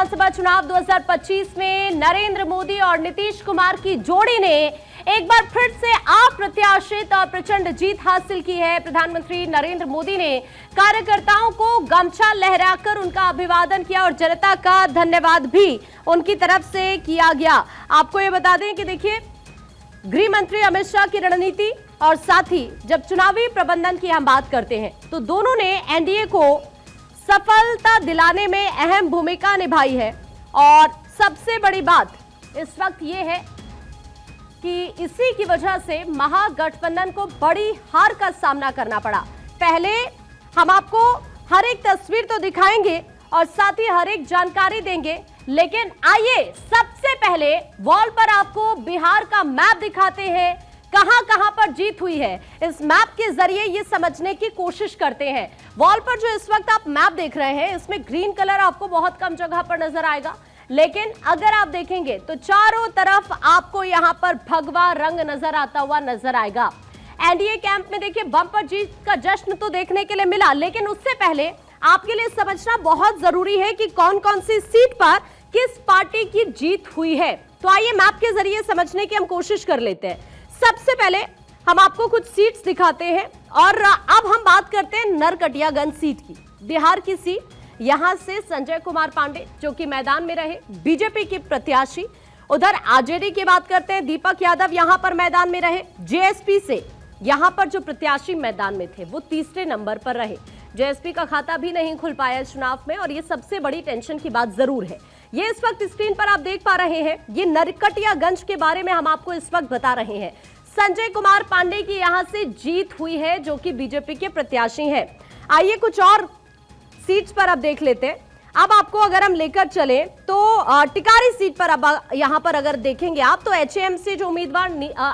विधानसभा चुनाव 2025 में नरेंद्र मोदी और नीतीश कुमार की जोड़ी ने एक बार फिर से अप्रत्याशित और प्रचंड जीत हासिल की है। प्रधानमंत्री नरेंद्र मोदी ने कार्यकर्ताओं को गमछा लहराकर उनका अभिवादन किया और जनता का धन्यवाद भी उनकी तरफ से किया गया। आपको ये बता दें कि देखिए, गृह मंत्री अमित शाह की रणनीति और साथ ही जब चुनावी प्रबंधन की हम बात करते हैं तो दोनों ने एनडीए को सफलता दिलाने में अहम भूमिका निभाई है। और सबसे बड़ी बात इस वक्त ये है कि इसी की वजह से महागठबंधन को बड़ी हार का सामना करना पड़ा। पहले हम आपको हर एक तस्वीर तो दिखाएंगे और साथ ही हर एक जानकारी देंगे, लेकिन आइए सबसे पहले वॉल पर आपको बिहार का मैप दिखाते हैं, कहां कहां पर जीत हुई है। इस मैप के जरिए ये समझने की कोशिश करते हैं। वॉल पर जो इस वक्त आप मैप देख रहे हैं, इसमें ग्रीन कलर आपको बहुत कम जगह पर नजर आएगा, लेकिन अगर आप देखेंगे तो चारों तरफ आपको यहां पर भगवा रंग नजर आता हुआ नजर आएगा। एनडीए कैंप में देखिए बम्पर जीत का जश्न तो देखने के लिए मिला, लेकिन उससे पहले आपके लिए समझना बहुत जरूरी है कि कौन कौन सी सीट पर किस पार्टी की जीत हुई है। तो आइए मैप के जरिए समझने की हम कोशिश कर लेते हैं। सबसे पहले हम आपको कुछ सीट्स दिखाते हैं और अब हम बात करते हैं नरकटियागंज सीट की, बिहार की सीट। यहां से संजय कुमार पांडे जो कि मैदान में रहे, बीजेपी के प्रत्याशी। उधर आरजेडी की बात करते हैं, दीपक यादव यहां पर मैदान में रहे। जेएसपी से यहां पर जो प्रत्याशी मैदान में थे वो तीसरे नंबर पर रहे। जेएसपी का खाता भी नहीं खुल पाया इस चुनाव में और ये सबसे बड़ी टेंशन की बात जरूर है। ये इस वक्त स्क्रीन पर आप देख पा रहे हैं, ये नरकटियागंज के बारे में हम आपको इस वक्त बता रहे हैं। संजय कुमार पांडे की यहां से जीत हुई है जो कि बीजेपी के प्रत्याशी हैं। आइए कुछ और सीट्स पर अब देख लेते हैं। अब आपको अगर हम लेकर चले तो टिकारी सीट पर अब यहां पर अगर देखेंगे आप तो एचएम से जो उम्मीदवार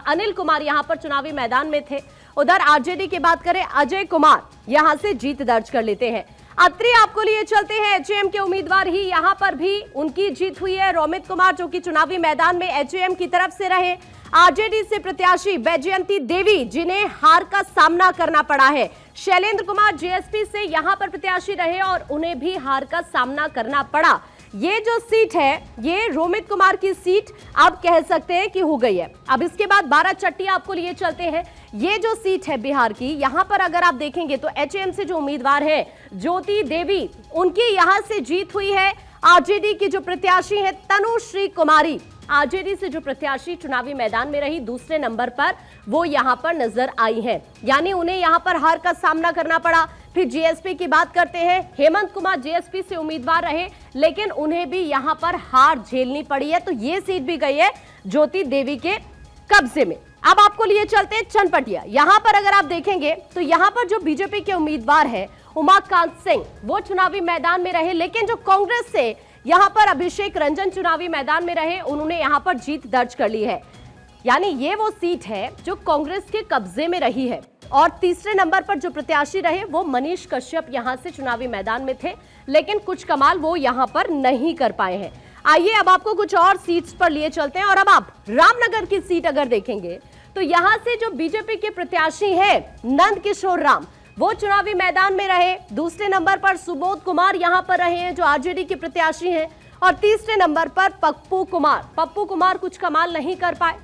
अनिल कुमार यहां पर चुनावी मैदान में थे। उधर आरजेडी की बात करें, अजय कुमार यहां से जीत दर्ज कर लेते हैं। अत्रि आपको लिए चलते हैं, एचएम के उम्मीदवार ही यहां पर भी उनकी जीत हुई है। रोमित कुमार जो कि चुनावी मैदान में एचएम की तरफ से रहे। आरजेडी से प्रत्याशी वैजयंती देवी जिन्हें हार का सामना करना पड़ा है। शैलेंद्र कुमार जेएसपी से यहां पर प्रत्याशी रहे और उन्हें भी हार का सामना करना पड़ा। ये जो सीट है ये रोमित कुमार की सीट अब कह सकते हैं कि हो गई है। अब इसके बाद बाराचट्टी आपको लिए चलते हैं। ये जो सीट है बिहार की, यहां पर अगर आप देखेंगे तो एचएम से जो उम्मीदवार है ज्योति देवी, उनकी यहां से जीत हुई है। आरजेडी की जो प्रत्याशी है तनुश्री कुमारी, आरजेडी से जो प्रत्याशी चुनावी मैदान में रही दूसरे नंबर पर, वो यहां पर नजर आई है, यानी उन्हें यहां पर हार का सामना करना पड़ा। फिर जीएसपी की बात करते हैं, हेमंत कुमार जेएसपी से उम्मीदवार रहे लेकिन उन्हें भी यहां पर हार झेलनी पड़ी है, तो ये सीट भी गई है ज्योति देवी के कब्जे में। अब आपको लिए चलते हैं चनपटिया। यहां पर अगर आप देखेंगे तो यहां पर जो बीजेपी के उम्मीदवार है उमाकांत सिंह, वो चुनावी मैदान में रहे, लेकिन जो कांग्रेस से यहां पर अभिषेक रंजन चुनावी मैदान में रहे, उन्होंने यहां पर जीत दर्ज कर ली है। यानी ये वो सीट है जो कांग्रेस के कब्जे में रही है। और तीसरे नंबर पर जो प्रत्याशी रहे वो मनीष कश्यप यहां से चुनावी मैदान में थे, लेकिन कुछ कमाल वो यहां पर नहीं कर पाए हैं। आइए अब आपको कुछ और सीट्स पर लिए चलते हैं। और अब आप रामनगर की सीट अगर देखेंगे तो यहां से जो बीजेपी के प्रत्याशी हैं नंद किशोर राम, वो चुनावी मैदान में रहे। दूसरे नंबर पर सुबोध कुमार यहां पर रहे हैं जो आरजेडी के प्रत्याशी हैं। और तीसरे नंबर पर पप्पू कुमार कुछ कमाल नहीं कर पाए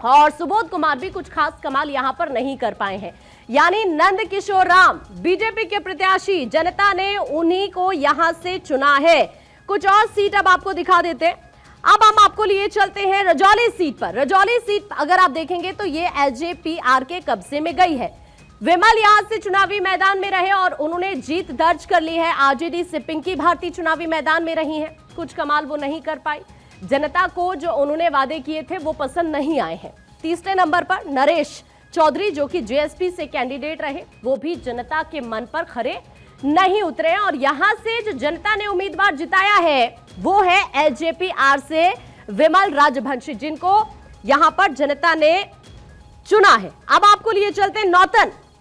और सुबोध कुमार भी कुछ खास कमाल यहां पर नहीं कर पाए हैं। यानी नंद किशोर राम बीजेपी के प्रत्याशी, जनता ने उन्हीं को यहां से चुना है। कुछ और सीट अब आपको दिखा देते हैं। अब हम आपको लिए चलते हैं रजौली सीट पर। रजौली सीट अगर आप देखेंगे तो ये एलजेपीआर के कब्जे में गई है। विमल यहां से चुनावी मैदान में रहे और उन्होंने जीत दर्ज कर ली है। आरजेडी से पिंकी भारती चुनावी मैदान में रही हैं, कुछ कमाल वो नहीं कर पाई। जनता को जो उन्होंने वादे किए थे वो पसंद नहीं आए हैं। तीसरे नंबर पर नरेश चौधरी जो कि जेएसपी से कैंडिडेट रहे, वो भी जनता के मन पर खरे नहीं उतरे हैं। और यहां से जो जनता ने उम्मीदवार जिताया है वो है एलजेपीआर से विमल राजवंशी, जिनको यहां पर जनता ने चुना है। अब आपको लिए चलते हैं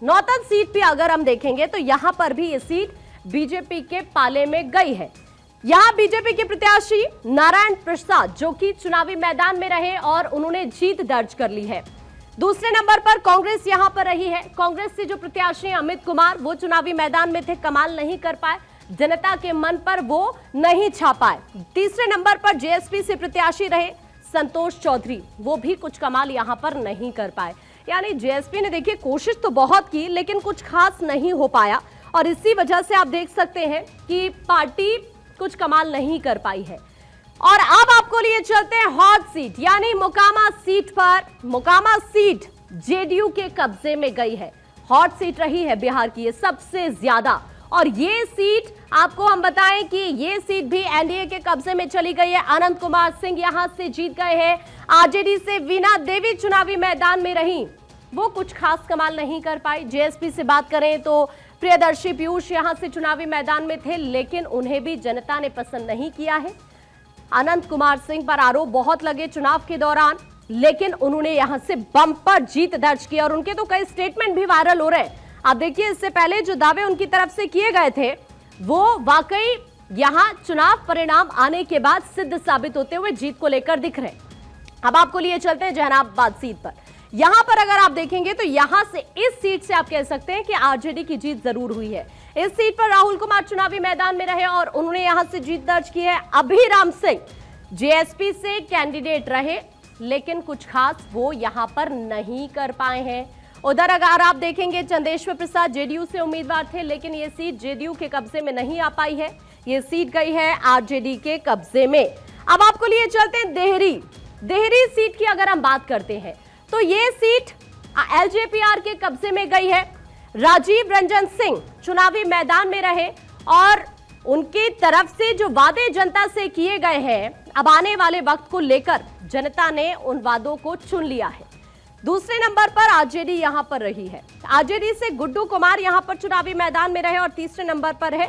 नौतन सीट पे अगर हम देखेंगे तो यहां पर भी ये सीट बीजेपी के पाले में गई है। यहां बीजेपी के प्रत्याशी नारायण प्रसाद जो कि चुनावी मैदान में रहे और उन्होंने जीत दर्ज कर ली है। दूसरे नंबर पर कांग्रेस यहां पर रही है। कांग्रेस से जो प्रत्याशी अमित कुमार, वो चुनावी मैदान में थे, कमाल नहीं कर पाए। जनता के मन पर वो नहीं छा पाए। तीसरे नंबर पर जेएसपी से प्रत्याशी रहे संतोष चौधरी, वो भी कुछ कमाल यहां पर नहीं कर पाए। यानी जेएसपी ने देखिए कोशिश तो बहुत की लेकिन कुछ खास नहीं हो पाया और इसी वजह से आप देख सकते हैं कि पार्टी कुछ कमाल नहीं कर पाई है। और अब आपको लिए चलते हैं हॉट सीट, यानी मोकामा सीट पर। मोकामा सीट जेडीयू के कब्जे में गई है, हॉट सीट रही है बिहार की ये सबसे ज्यादा। और ये सीट आपको हम बताएं कि ये सीट भी एनडीए के कब्जे में चली गई है। अनंत कुमार सिंह यहां से जीत गए हैं। आरजेडी से वीणा देवी चुनावी मैदान में रही, वो कुछ खास कमाल नहीं कर पाई। जेएसपी से बात करें तो प्रियदर्शी पीयूष यहां से चुनावी मैदान में थे लेकिन उन्हें भी जनता ने पसंद नहीं किया है। अनंत कुमार सिंह पर आरोप बहुत लगे चुनाव के दौरान, लेकिन उन्होंने यहां से बम्पर जीत दर्ज की और उनके तो कई स्टेटमेंट भी वायरल हो रहे हैं। आप देखिए इससे पहले जो दावे उनकी तरफ से किए गए थे वो वाकई यहां चुनाव परिणाम आने के बाद सिद्ध साबित होते हुए जीत को लेकर दिख रहे हैं। अब आपको लिए चलते हैं जहानाबाद सीट पर। यहां पर अगर आप देखेंगे तो यहां से इस सीट से आप कह सकते हैं कि आरजेडी की जीत जरूर हुई है। इस सीट पर राहुल कुमार चुनावी मैदान में रहे और उन्होंने यहां से जीत दर्ज की है। अभिराम सिंह जेएसपी से कैंडिडेट रहे लेकिन कुछ खास वो यहां पर नहीं कर पाए हैं। उधर अगर आप देखेंगे चंदेश्वर प्रसाद जेडीयू से उम्मीदवार थे लेकिन ये सीट जेडीयू के कब्जे में नहीं आ पाई है, ये सीट गई है आरजेडी के कब्जे में। अब आपको लिए चलते हैं देहरी सीट की अगर हम बात करते हैं तो ये सीट एलजेपीआर के कब्जे में गई है। राजीव रंजन सिंह चुनावी मैदान में रहे और उनकी तरफ से जो वादे जनता से किए गए हैं, अब आने वाले वक्त को लेकर जनता ने उन वादों को चुन लिया है। दूसरे नंबर पर आरजेडी यहां पर रही है। आरजेडी से गुड्डू कुमार यहां पर चुनावी मैदान में रहे और तीसरे नंबर पर है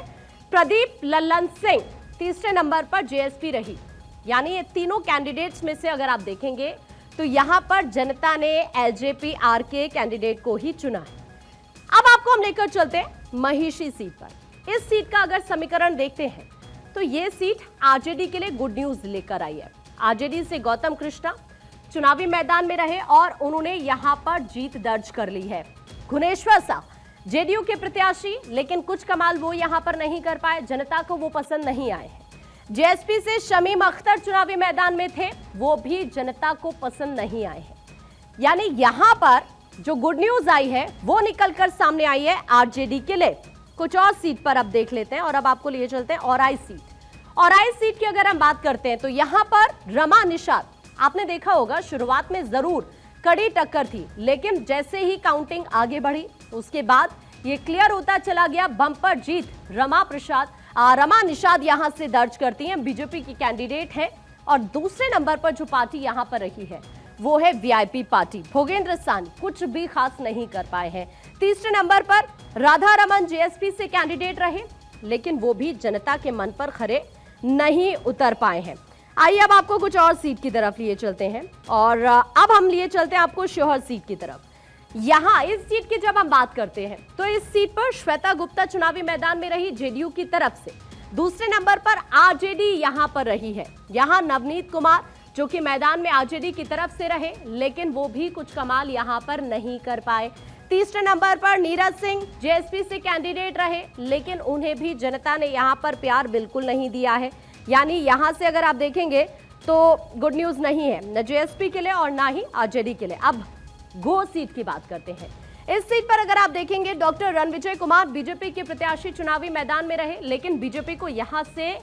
प्रदीप लल्लन सिंह, तीसरे नंबर पर जेएसपी रही। यानी ये तीनों कैंडिडेट्स में से अगर आप देखेंगे तो यहां पर जनता ने एलजेपीआर के कैंडिडेट को ही चुना है। अब आपको हम लेकर चलते हैं महिषी सीट पर। इस सीट का अगर समीकरण देखते हैं तो ये सीट आरजेडी के लिए गुड न्यूज लेकर आई है। आरजेडी से गौतम कृष्णा चुनावी मैदान में रहे और उन्होंने यहां पर जीत दर्ज कर ली है। गुणेश्वर साह जेडीयू के प्रत्याशी लेकिन कुछ कमाल वो यहां पर नहीं कर पाए, जनता को वो पसंद नहीं आए हैं। जेएसपी से शमीम अख्तर चुनावी मैदान में थे, वो भी जनता को पसंद नहीं आए हैं। यानी यहां पर जो गुड न्यूज आई है वो निकलकर सामने आई है आरजेडी के लिए। कुछ और सीट पर अब देख लेते हैं और अब आपको लिए चलते हैं औराई सीट। औराई सीट की अगर हम बात करते हैं तो यहां पर रमा निषाद, आपने देखा होगा शुरुआत में जरूर कड़ी टक्कर थी लेकिन जैसे ही काउंटिंग आगे बढ़ी उसके बाद ये क्लियर होता चला गया, बम्पर जीत रमा निषाद यहां से दर्ज करती हैं, बीजेपी की कैंडिडेट हैं। और दूसरे नंबर पर जो पार्टी यहां पर रही है वो है वीआईपी पार्टी। भोगेंद्र सानी कुछ भी खास नहीं कर पाए हैं। तीसरे नंबर पर राधा रमन जेएसपी से कैंडिडेट रहे लेकिन वो भी जनता के मन पर खरे नहीं उतर पाए हैं। आइए अब आपको कुछ और सीट की तरफ लिए चलते हैं और अब हम लिए चलते हैं आपको शिवहर सीट की तरफ। यहां इस सीट की जब हम बात करते हैं तो इस सीट पर श्वेता गुप्ता चुनावी मैदान में रही जेडीयू की तरफ से। दूसरे नंबर पर आरजेडी यहां पर रही है। यहां नवनीत कुमार जो कि मैदान में आरजेडी की तरफ से रहे लेकिन वो भी कुछ कमाल यहां पर नहीं कर पाए। तीसरे नंबर पर नीरज सिंह जेएसपी से कैंडिडेट रहे लेकिन उन्हें भी जनता ने यहां पर प्यार बिल्कुल नहीं दिया है। यानी यहां से अगर आप देखेंगे तो गुड न्यूज नहीं है न जेएसपी के लिए और ना ही आरजेडी के लिए। अब गो सीट की बात करते हैं। इस सीट पर अगर आप देखेंगे डॉक्टर रणविजय कुमार बीजेपी के प्रत्याशी चुनावी मैदान में रहे लेकिन बीजेपी को यहां से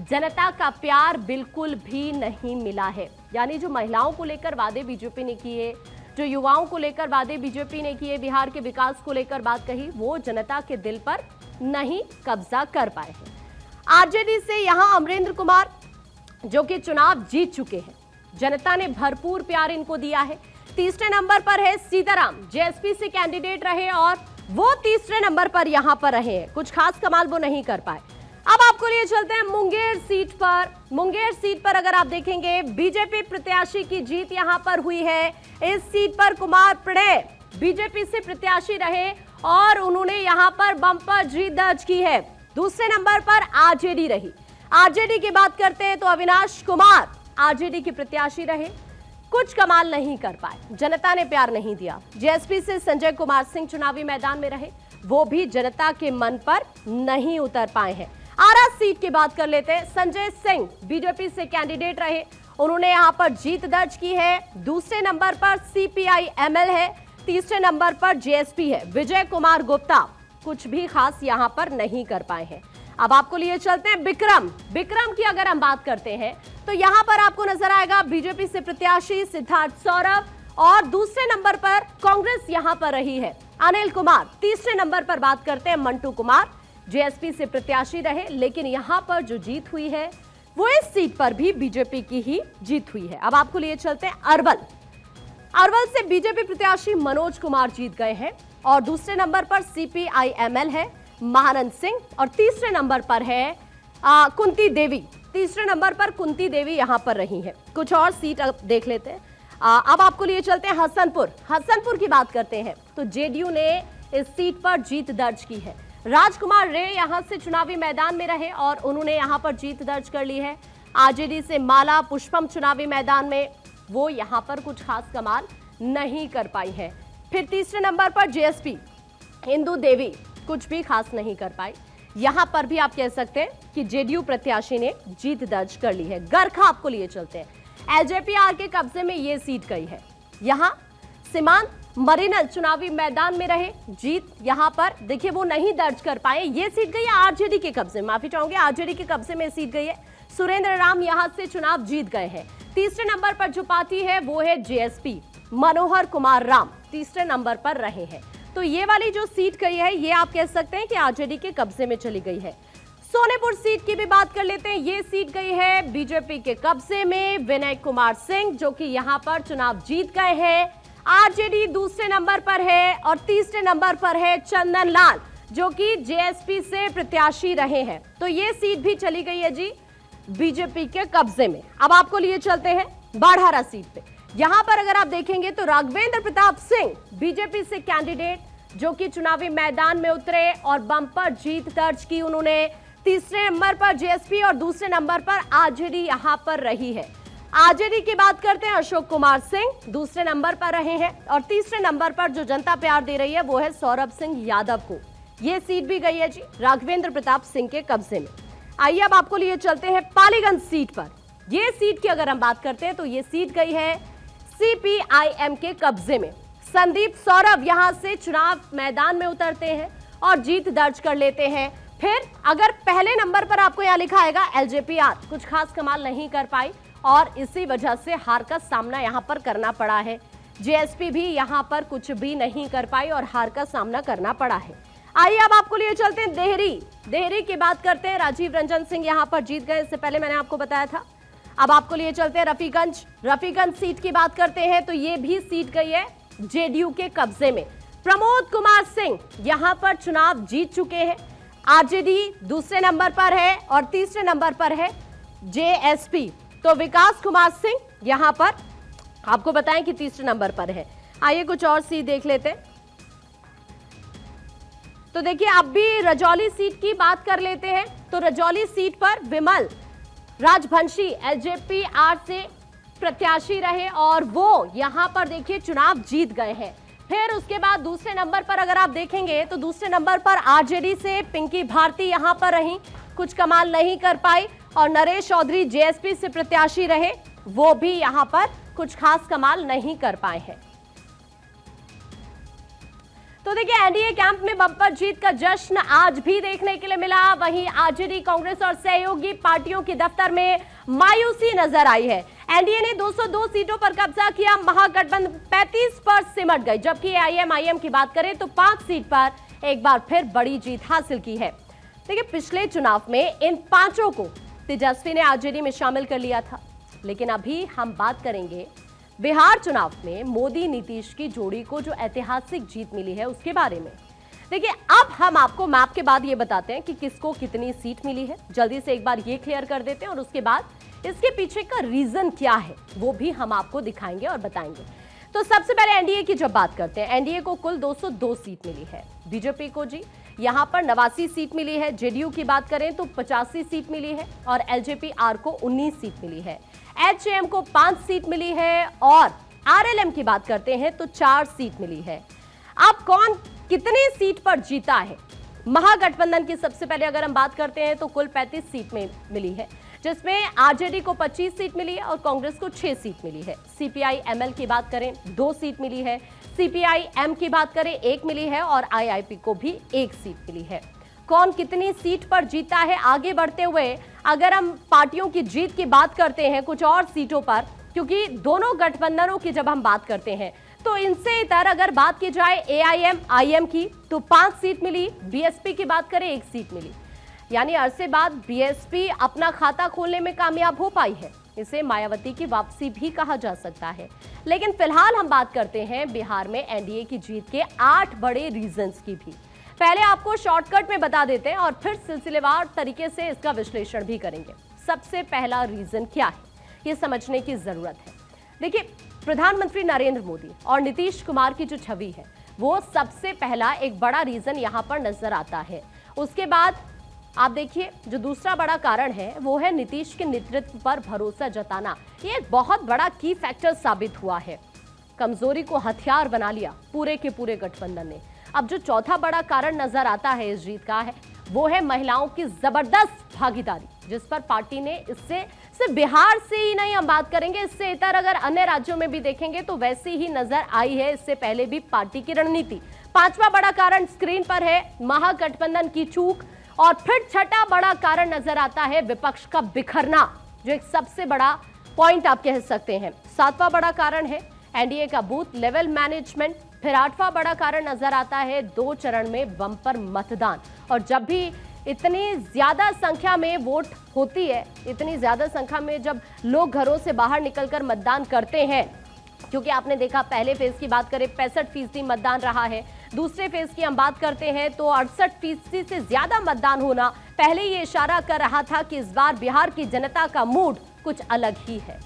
जनता का प्यार बिल्कुल भी नहीं मिला है। यानी जो महिलाओं को लेकर वादे बीजेपी ने किए, जो युवाओं को लेकर वादे बीजेपी ने किए, बिहार के विकास को लेकर बात कही, वो जनता के दिल पर नहीं कब्जा कर पाए हैं। आरजेडी से यहां अमरेंद्र कुमार जो कि चुनाव जीत चुके हैं, जनता ने भरपूर प्यार इनको दिया है। तीसरे नंबर पर है सीताराम जेएसपी से कैंडिडेट रहे और वो तीसरे नंबर पर यहां पर रहे हैं, कुछ खास कमाल वो नहीं कर पाए। अब आपको लिए चलते हैं मुंगेर सीट पर। मुंगेर सीट पर अगर आप देखेंगे बीजेपी प्रत्याशी की जीत यहां पर हुई है। इस सीट पर कुमार प्रणय बीजेपी से प्रत्याशी रहे और उन्होंने यहां पर बम्पर जीत दर्ज की है। दूसरे नंबर पर आरजेडी रही। आरजेडी की बात करते हैं तो अविनाश कुमार आरजेडी के प्रत्याशी रहे, कुछ कमाल नहीं कर पाए, जनता ने प्यार नहीं दिया। जेएसपी से संजय कुमार सिंह चुनावी मैदान में रहे। वो भी जनता के मन पर नहीं उतर पाए हैं। आरा सीट की बात कर लेते हैं। संजय सिंह बीजेपी से कैंडिडेट रहे, उन्होंने यहां पर जीत दर्ज की है। दूसरे नंबर पर CPI-ML है, तीसरे नंबर पर JSP है। विजय कुमार गुप्ता कुछ भी खास यहां पर नहीं कर पाए हैं। अब आपको लिए चलते हैं विक्रम की अगर हम बात करते हैं तो यहां पर आपको नजर आएगा बीजेपी से प्रत्याशी सिद्धार्थ सौरभ, और दूसरे नंबर पर कांग्रेस यहां पर रही है अनिल कुमार। तीसरे नंबर पर बात करते हैं मंटू कुमार, JSP से प्रत्याशी रहे, लेकिन यहां पर जो जीत हुई है वो इस सीट पर भी बीजेपी की ही जीत हुई है। अब आपको लिए चलते हैं अरवल से बीजेपी प्रत्याशी मनोज कुमार जीत गए हैं, और दूसरे नंबर पर CPI-ML है महानंद सिंह, और तीसरे नंबर पर है कुंती देवी। तीसरे नंबर पर कुंती देवी यहां पर रही है। कुछ और सीट अब देख लेते हैं। अब आपको लिए चलते हैं हसनपुर की बात करते हैं तो JDU ने इस सीट पर जीत दर्ज की है। राजकुमार रे यहां से चुनावी मैदान में रहे और उन्होंने यहां पर जीत दर्ज कर ली है। RJD से माला पुष्पम चुनावी मैदान में, वो यहां पर कुछ खास कमाल नहीं कर पाई है। फिर तीसरे नंबर पर JSP इंदु देवी कुछ भी खास नहीं कर पाई। यहां पर भी आप कह सकते हैं कि JDU प्रत्याशी ने जीत दर्ज कर ली है। गरखा आपको लिए चलते हैं। LJPR के कब्जे में ये सीट गई है। यहां सीमांत मरीनल चुनावी मैदान में रहे, जीत यहां पर देखिए वो नहीं दर्ज कर पाए। ये सीट गई है RJD के कब्जे में, माफी चाहूंगी, RJD के कब्जे में सीट गई है। सुरेंद्र राम यहां से चुनाव जीत गए हैं। तीसरे नंबर पर जो पार्टी है वो है JSP, मनोहर कुमार राम तीसरे नंबर पर रहे हैं। तो ये वाली जो सीट गई है ये आप कह सकते हैं कि RJD के कब्जे में चली गई है। सोनेपुर सीट की भी बात कर लेते हैं। ये सीट गई है बीजेपी के कब्जे में। विनय कुमार सिंह जो कि यहां पर चुनाव जीत गए हैं। RJD दूसरे नंबर पर है, और तीसरे नंबर पर है चंदन लाल जो कि JSP से प्रत्याशी रहे हैं। तो ये सीट भी चली गई है जी बीजेपी के कब्जे में। अब आपको लिए चलते हैं बाढ़ारा सीट पे। यहां पर अगर आप देखेंगे तो राघवेंद्र प्रताप सिंह बीजेपी से कैंडिडेट जो कि चुनावी मैदान में उतरे और बम्पर जीत दर्ज की उन्होंने। तीसरे नंबर पर JSP और दूसरे नंबर पर RJD यहां पर रही है। RJD की बात करते हैं, अशोक कुमार सिंह दूसरे नंबर पर रहे हैं, और तीसरे नंबर पर जो जनता प्यार दे रही है वो है सौरभ सिंह यादव को। यह सीट भी गई है जी राघवेंद्र प्रताप सिंह के कब्जे में। आइए अब आपको लिए चलते हैं पालीगंज सीट पर। यह सीट की अगर हम बात करते हैं तो यह सीट गई है CPI-M के कब्जे में। संदीप सौरभ यहां से चुनाव मैदान में उतरते हैं और जीत दर्ज कर लेते हैं। फिर अगर पहले नंबर पर आपको यहां लिखा आएगा LJPR, कुछ खास कमाल नहीं कर पाई और इसी वजह से हार का सामना यहां पर करना पड़ा है। JSP भी यहां पर कुछ भी नहीं कर पाई और हार का सामना करना पड़ा है। आइए अब आपको लिए चलते हैं देहरी की बात करते हैं। राजीव रंजन सिंह यहां पर जीत गए, इससे पहले मैंने आपको बताया था। अब आपको लिए चलते हैं रफीगंज सीट की बात करते हैं तो ये भी सीट गई है JDU के कब्जे में। प्रमोद कुमार सिंह यहां पर चुनाव जीत चुके हैं। RJD दूसरे नंबर पर है और तीसरे नंबर पर है JSP। तो विकास कुमार सिंह यहां पर आपको बताएं कि तीसरे नंबर पर है। आइए कुछ और सीट देख लेते हैं। तो देखिए अब भी रजौली सीट की बात कर लेते हैं। तो रजौली सीट पर विमल राजवंशी LJPR से प्रत्याशी रहे और वो यहां पर देखिए चुनाव जीत गए हैं। फिर उसके बाद दूसरे नंबर पर अगर आप देखेंगे तो दूसरे नंबर पर RJD से पिंकी भारती यहां पर रही, कुछ कमाल नहीं कर पाई, और नरेश चौधरी JSP से प्रत्याशी रहे, वो भी यहां पर कुछ खास कमाल नहीं कर पाए हैं। तो देखिए NDA कैंप में बम्पर जीत का जश्न आज भी देखने के लिए मिला। वहीं RJD, कांग्रेस और सहयोगी पार्टियों के दफ्तर में मायूसी नजर आई है। NDA ने 202 सीटों पर कब्जा किया, महागठबंधन 35 पर सिमट गई, जबकि AIM-IM की बात करें तो 5 सीट पर एक बार फिर बड़ी जीत हासिल की है। देखिए पिछले चुनाव में इन पांचों को तेजस्वी ने RJD में शामिल कर लिया था, लेकिन अभी हम बात करेंगे बिहार चुनाव में मोदी नीतीश की जोड़ी को जो ऐतिहासिक जीत मिली है उसके बारे में। देखिए अब हम आपको मैप के बाद ये बताते हैं कि किसको कितनी सीट मिली है। जल्दी से एक बार ये क्लियर कर देते हैं और उसके बाद इसके पीछे का रीजन क्या है वो भी हम आपको दिखाएंगे और बताएंगे। तो सबसे पहले NDA की जब बात करते हैं, NDA को कुल 202 सीट मिली है। बीजेपी को जी यहां पर 89 सीट मिली है। JDU की बात करें तो 85 सीट मिली है और LJPR को 19 सीट मिली है। HAM को 5 सीट मिली है और RLM की बात करते हैं तो 4 सीट मिली है। अब कौन कितनी सीट पर जीता है। महागठबंधन की सबसे पहले अगर हम बात करते हैं तो कुल 35 सीट में मिली है, जिसमें आरजेडी को 25 सीट मिली है और कांग्रेस को 6 सीट मिली है। सीपीआई एमएल की बात करें 2 सीट मिली है, सीपीआई एम की बात करें 1 मिली है और आईआईपी को भी 1 सीट मिली है। कौन कितनी सीट पर जीता है, आगे बढ़ते हुए अगर हम पार्टियों की जीत की बात करते हैं कुछ और सीटों पर, क्योंकि दोनों गठबंधनों की जब हम बात करते हैं तो इनसे इतर अगर बात की जाए एआईएम आईएम की तो 5 सीट मिली, बीएसपी की बात करें 1 सीट मिली। यानी अरसे बाद बीएसपी अपना खाता खोलने में कामयाब हो पाई है। इसे मायावती की वापसी भी कहा जा सकता है। लेकिन फिलहाल हम बात करते हैं बिहार में एनडीए की जीत के 8 बड़े रीजंस की भी। पहले आपको शॉर्टकट में बता देते हैं और फिर सिलसिलेवार तरीके से इसका विश्लेषण भी करेंगे। सबसे पहला रीजन क्या है, ये समझने की जरूरत है। देखिए, प्रधानमंत्री नरेंद्र मोदी और नीतीश कुमार की जो छवि है वो सबसे पहला एक बड़ा रीजन यहां पर नजर आता है। उसके बाद आप देखिए जो दूसरा बड़ा कारण है वो है नीतीश के नेतृत्व पर भरोसा जताना। ये एक बहुत बड़ा की फैक्टर साबित हुआ है। कमजोरी को हथियार बना लिया पूरे के पूरे गठबंधन ने। अब जो चौथा बड़ा कारण नजर आता है इस जीत का है वो है महिलाओं की जबरदस्त भागीदारी, जिस पर पार्टी ने इससे सिर्फ बिहार से ही नहीं हम बात करेंगे, इससे इतर अगर अन्य राज्यों में भी देखेंगे तो वैसी ही नजर आई है इससे पहले भी पार्टी की रणनीति। पांचवा बड़ा कारण स्क्रीन पर है महागठबंधन की चूक, और फिर छठा बड़ा कारण नजर आता है विपक्ष का बिखरना, जो एक सबसे बड़ा पॉइंट आप कह सकते हैं। सातवां बड़ा कारण है एनडीए का बूथ लेवल मैनेजमेंट। फिर आठवां बड़ा कारण नजर आता है 2 चरण में बम्पर मतदान। और जब भी इतनी ज्यादा संख्या में वोट होती है, इतनी ज्यादा संख्या में जब लोग घरों से बाहर निकलकर मतदान करते हैं, क्योंकि आपने देखा पहले फेज की बात करें 65% मतदान रहा है, दूसरे फेज की हम बात करते हैं तो 68% से ज्यादा मतदान होना पहले ये इशारा कर रहा था कि इस बार बिहार की जनता का मूड कुछ अलग ही है।